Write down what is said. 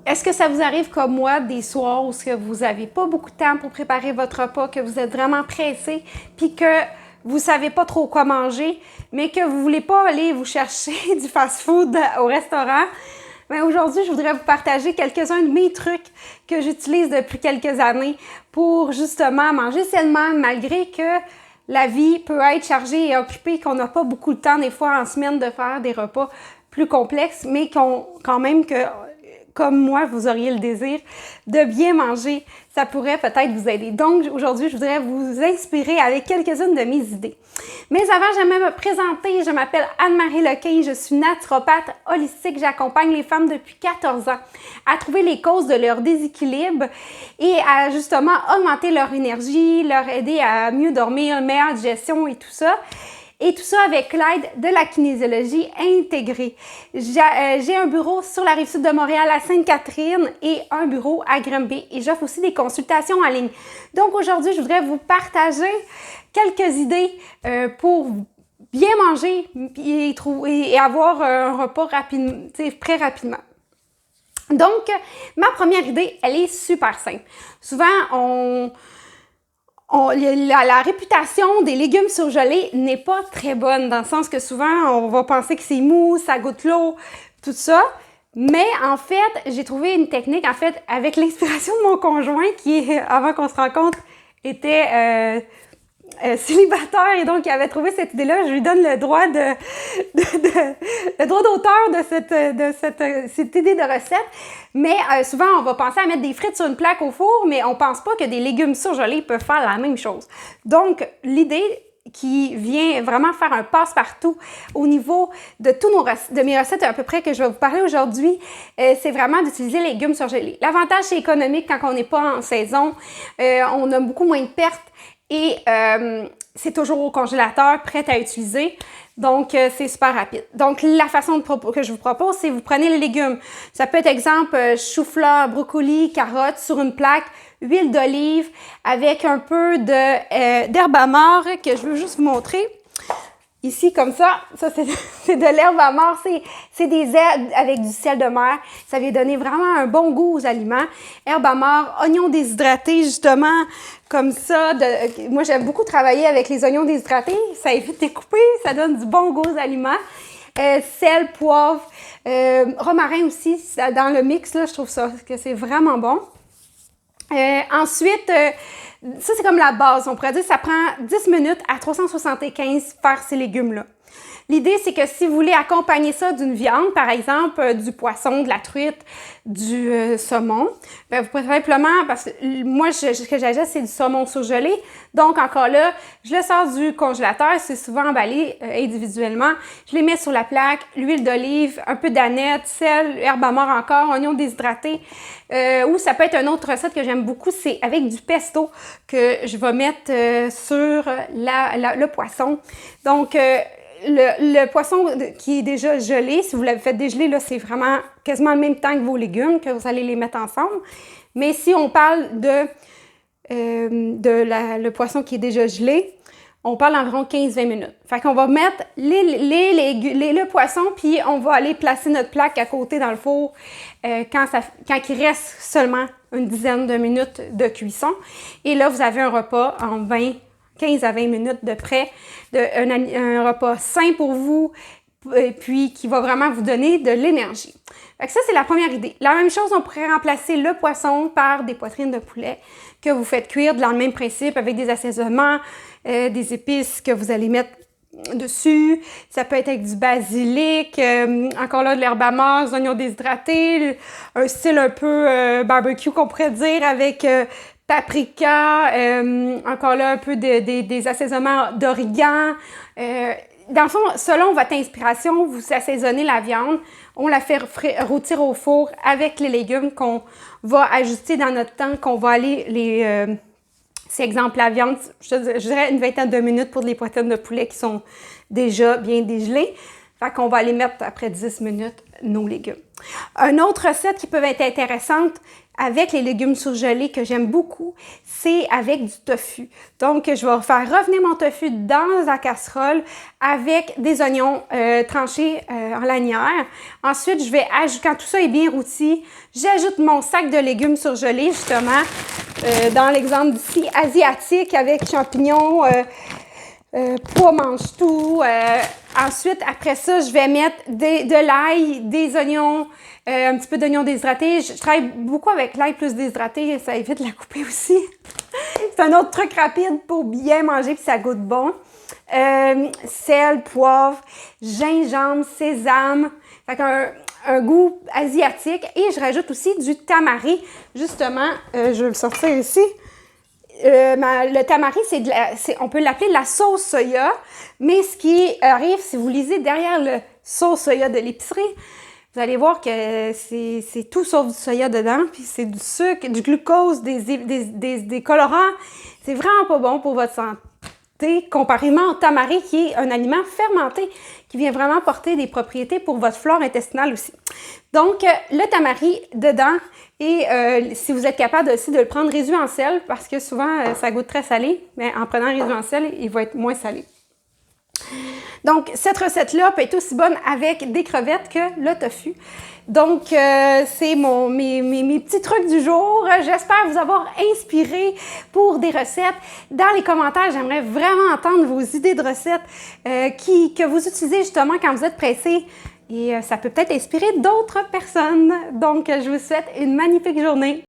Est-ce que ça vous arrive comme moi des soirs où vous n'avez pas beaucoup de temps pour préparer votre repas, que vous êtes vraiment pressé, puis que vous savez pas trop quoi manger, mais que vous voulez pas aller vous chercher du fast-food au restaurant? Bien, aujourd'hui, je voudrais vous partager quelques-uns de mes trucs que j'utilise depuis quelques années pour justement manger sainement, malgré que la vie peut être chargée et occupée, qu'on n'a pas beaucoup de temps des fois en semaine de faire des repas plus complexes, mais quand même que, comme moi, vous auriez le désir de bien manger, ça pourrait peut-être vous aider. Donc, aujourd'hui, je voudrais vous inspirer avec quelques-unes de mes idées. Mais avant, j'aimerais me présenter. Je m'appelle Anne-Marie Lequin, je suis naturopathe holistique. J'accompagne les femmes depuis 14 ans à trouver les causes de leur déséquilibre et à justement augmenter leur énergie, leur aider à mieux dormir, une meilleure digestion et tout ça. Et tout ça avec l'aide de la kinésiologie intégrée. J'ai un bureau sur la Rive-Sud de Montréal à Sainte-Catherine et un bureau à Granby. Et j'offre aussi des consultations en ligne. Donc aujourd'hui, je voudrais vous partager quelques idées pour bien manger et avoir un repas très rapidement. Donc, ma première idée, elle est super simple. Souvent, la réputation des légumes surgelés n'est pas très bonne, dans le sens que souvent, on va penser que c'est mou, ça goûte l'eau, tout ça. Mais en fait, j'ai trouvé une technique, en fait, avec l'inspiration de mon conjoint, qui, avant qu'on se rencontre, était célibataire et donc il avait trouvé cette idée-là. Je lui donne le droit le droit d'auteur de cette idée de recette. Mais souvent, on va penser à mettre des frites sur une plaque au four, mais on pense pas que des légumes surgelés peuvent faire la même chose. Donc, l'idée qui vient vraiment faire un passe-partout au niveau de mes recettes à peu près que je vais vous parler aujourd'hui, c'est vraiment d'utiliser les légumes surgelés. L'avantage, c'est économique quand on n'est pas en saison. On a beaucoup moins de pertes. Et c'est toujours au congélateur, prêt à utiliser. Donc, c'est super rapide. Donc, la façon que je vous propose, c'est vous prenez les légumes. Ça peut être, exemple, chou-fleur, brocoli, carottes sur une plaque, huile d'olive avec un peu d'herbe amare que je veux juste vous montrer. Ici, comme ça c'est de l'herbe amare, c'est des herbes avec du sel de mer. Ça vient donner vraiment un bon goût aux aliments. Herbe amare, oignons déshydratés, justement, comme ça. Moi, j'aime beaucoup travailler avec les oignons déshydratés. Ça évite de les couper, ça donne du bon goût aux aliments. Sel, poivre, romarin aussi, dans le mix, là, je trouve que c'est vraiment bon. Ensuite, ça, c'est comme la base. On pourrait dire que ça prend 10 minutes à 375 faire ces légumes-là. L'idée, c'est que si vous voulez accompagner ça d'une viande, par exemple, du poisson, de la truite, du saumon, bien, vous pouvez simplement, parce que moi, ce que j'achète, c'est du saumon surgelé. Donc, encore là, je le sors du congélateur, c'est souvent emballé individuellement. Je les mets sur la plaque, l'huile d'olive, un peu d'aneth, sel, herbe amare encore, oignons déshydratés. Ou ça peut être une autre recette que j'aime beaucoup, c'est avec du pesto que je vais mettre sur le poisson. Donc, le poisson qui est déjà gelé, si vous l'avez fait dégeler, là, c'est vraiment quasiment le même temps que vos légumes, que vous allez les mettre ensemble. Mais si on parle le poisson qui est déjà gelé, on parle d'environ 15-20 minutes. Fait qu'on va mettre le poisson, puis on va aller placer notre plaque à côté dans le four quand il reste seulement une dizaine de minutes de cuisson. Et là, vous avez un repas en 15 à 20 minutes de près, un repas sain pour vous, et puis qui va vraiment vous donner de l'énergie. Fait que ça, c'est la première idée. La même chose, on pourrait remplacer le poisson par des poitrines de poulet que vous faites cuire dans le même principe avec des assaisonnements, des épices que vous allez mettre dessus. Ça peut être avec du basilic, encore là de l'herbe amare, des oignons déshydratés, un style un peu barbecue qu'on pourrait dire avec paprika, encore là un peu des assaisonnements d'origan. Dans le fond, selon votre inspiration, vous assaisonnez la viande, on la fait rôtir au four avec les légumes qu'on va ajuster dans notre temps, qu'on va aller c'est exemple la viande, je dirais une vingtaine de minutes pour les poitrines de poulet qui sont déjà bien dégelées. Fait qu'on va aller mettre après 10 minutes nos légumes. Une autre recette qui peut être intéressante avec les légumes surgelés que j'aime beaucoup, c'est avec du tofu. Donc, je vais faire revenir mon tofu dans la casserole avec des oignons tranchés en lanières. Ensuite, je vais ajouter, quand tout ça est bien rôti, j'ajoute mon sac de légumes surgelés, justement, dans l'exemple d'ici, asiatique, avec champignons, pois mange-tout. Ensuite, après ça, je vais mettre de l'ail, des oignons, un petit peu d'oignons déshydratés. Je travaille beaucoup avec l'ail plus déshydraté, ça évite de la couper aussi. C'est un autre truc rapide pour bien manger puis ça goûte bon. Sel, poivre, gingembre, sésame. Fait un goût asiatique. Et je rajoute aussi du tamari. Justement, je vais le sortir ici. Le tamari, on peut l'appeler la sauce soya, mais ce qui arrive, si vous lisez derrière le sauce soya de l'épicerie, vous allez voir que c'est tout sauf du soya dedans, puis c'est du sucre, du glucose, des colorants. C'est vraiment pas bon pour votre santé, comparément au tamari, qui est un aliment fermenté, qui vient vraiment porter des propriétés pour votre flore intestinale aussi. Donc, le tamari dedans, et si vous êtes capable aussi de le prendre réduit en sel, parce que souvent, ça goûte très salé, mais en prenant réduit en sel, il va être moins salé. Donc, cette recette-là peut être aussi bonne avec des crevettes que le tofu. Donc, c'est mes petits trucs du jour. J'espère vous avoir inspiré pour des recettes. Dans les commentaires, j'aimerais vraiment entendre vos idées de recettes que vous utilisez justement quand vous êtes pressé. Et ça peut peut-être inspirer d'autres personnes. Donc, je vous souhaite une magnifique journée.